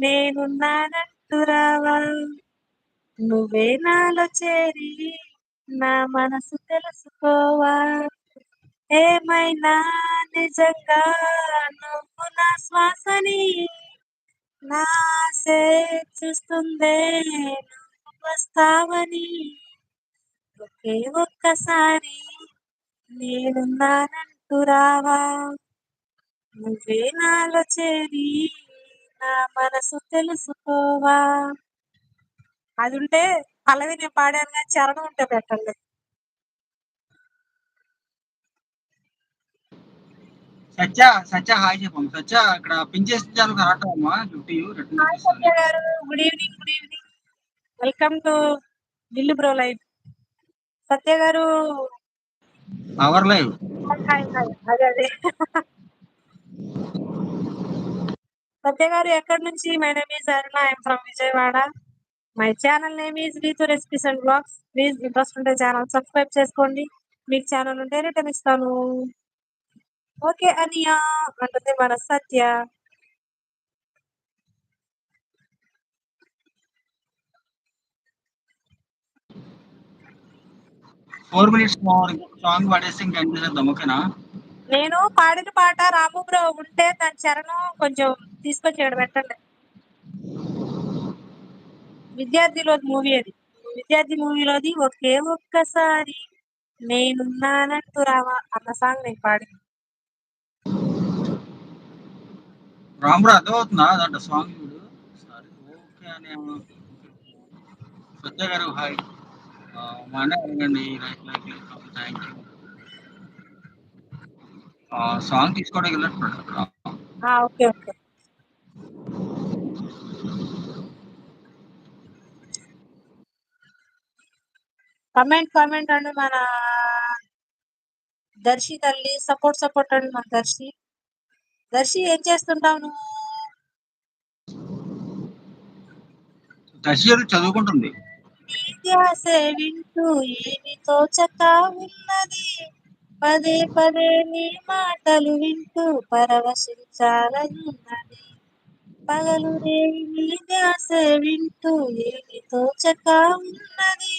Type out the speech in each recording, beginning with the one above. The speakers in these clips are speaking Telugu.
నేనున్నానంటూ రావా నువ్వే నాలో చేరి నా మనసు తెలుసుకోవా ఏమైనా నిజంగా నువ్వు నా శ్వాసని నా ఆసే చూస్తుందే నువ్వు వస్తావని ఒకే ఒక్కసారి నేనున్నానంటూ రావా నువ్వే నాలో చేరి నా మనసు తెలుసుకోవా అది ఉంటే పల్లవి నేను పాడాను కానీ చరణం ఉంటే పెట్టండి సత్య సత్య హాయ్ చెప్పమ్మ సత్య ఇక్కడ పిన్ చేస్తే చాలు రావటమ్మా 50 రిటర్న్ హాయ్ సత్య చూపిస్తుంది garu good evening welcome to Dillu bro live Satya garu our live hi అదే అదే సత్య గారు ఎక్కడి నుంచి my name is Aruna I'm from Vijayawada my channel name is Ritu recipes and blogs please interest ఉంటే ఛానల్ సబ్స్క్రైబ్ చేసుకోండి మీకు ఛానల్ ఉంటే రిటర్న్ ఇస్తాను ఓకే అనియా అంటుంది మన సత్య ఫోర్ మినిట్స్ సాంగ్ పడేసి ఇంకా ఎండ్ చేద్దాం ఓకేనా నేను పాడిన పాట రాము బ్రో ఉంటే దాని చరణం కొంచెం తీసుకొచ్చాడు పెట్టండి విద్యార్థిలోది మూవీ అది విద్యార్థి మూవీలోది ఒకే ఒక్కసారి నేనున్నానంటూ రావా అన్న సాంగ్ నేను పాడి రాముడు అర్థమవుతుందా అదంట సాంగ్ చూడు సరే ఓకే అని సత్య గారు హాయ్ మానే అడగండి right like thank you song తీసుకోవడానికి వెళ్ళినట్టున్నాడు అక్కడ ఓకే ఓకే కామెంట్ అండి మన దర్శి తల్లి సపోర్ట్ అండి మన దర్శి ఏం చేస్తుంటావు నువ్వు దర్శి చదువుకుంటుంది ధ్యాసే వింటూ ఏమి తోచక ఉన్నది పదే పదే నీ మాటలు వింటూ పరవశించాలనున్నది పగలు రేయి నీ ధ్యాసే వింటూ ఏమి తోచక ఉన్నది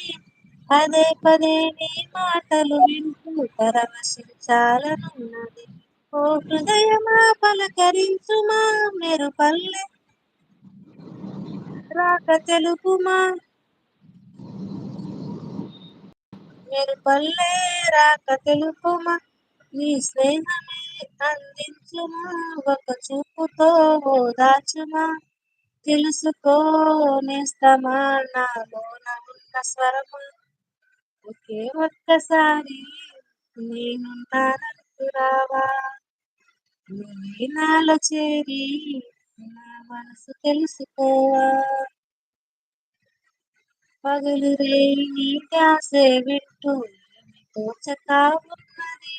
పదే పదే నీ మాటలు వింటూ పరవశించాలనున్నది ఓ హృదయమా పలకరించుమా మెరు పల్లె రాక తెలుపుమా మీరు పల్లె రాక తెలుపుమా నీ స్నేహమే అందించుమా ఒక చూపుతో ఓదార్చుమా తెలుసుకో నేస్తమా నాలోన ఉన్న స్వరము ఒకే ఒక్కసారి నేనున్నానంటూ రావా నువ్వే నాలో చేరి నా మనసు తెలుసుకోవా పగలు రేయి నీ ధ్యాసే వింటూ ఏమి తోచక ఉన్నది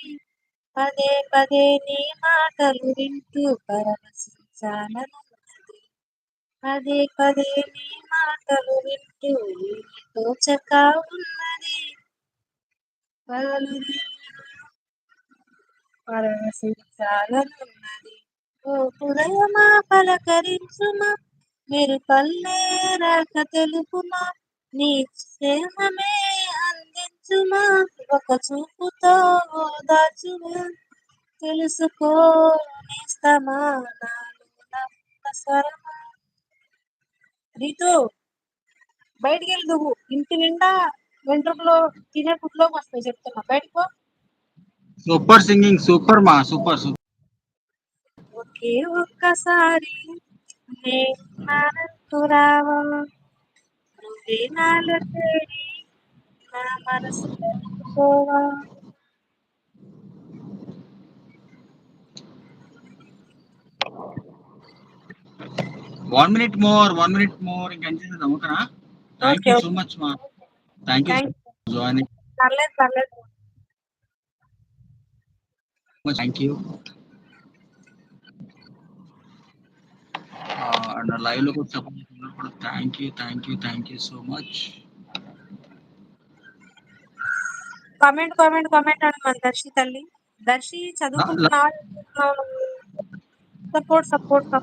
పదే పదే నీ మాటలు వింటూ పరవశించాలనున్నది పదే పదే నీ మాటలు వింటూ ఏమి తోచక ఉన్నది పగలు పరవశించాలనున్నది ఓ హృదయమా పలకరించుమా మీరు పల్లె రాక తెలుపుమా నీ స్నేహమే అందించుమా ఒక చూపుతో ఓదార్చుమా తెలుసుకో నేస్తమా నాలో ఉన్న స్వరమా రీతు బయటికి వెళ్ళి నువ్వు ఇంటి నిండా వెంట్రుకలో తినే పుట్లోకి వస్తాయి చెప్తున్నా బయటకు సూపర్ సింగింగ్ సూపర్ మా సూపర్ ఒకే ఒక్కసారి నేనున్నానంటూ రావా నువ్వే నాలో చేరి నా మనసు తెలుసుకోవా 1 minute more ఇంకా ఎండ్ చేద్దాం ఓకేనా thank okay you so okay much మా థ్యాంక్ యూ థ్యాంక్ జాయినింగ్ పర్లేదు థ్యాంక్ యూ అండ్ లైవ్ లో కూడా support thank you so much comment అని మన దర్శి తల్లి దర్శి చదువుకుంటున్నావా సపోర్ట్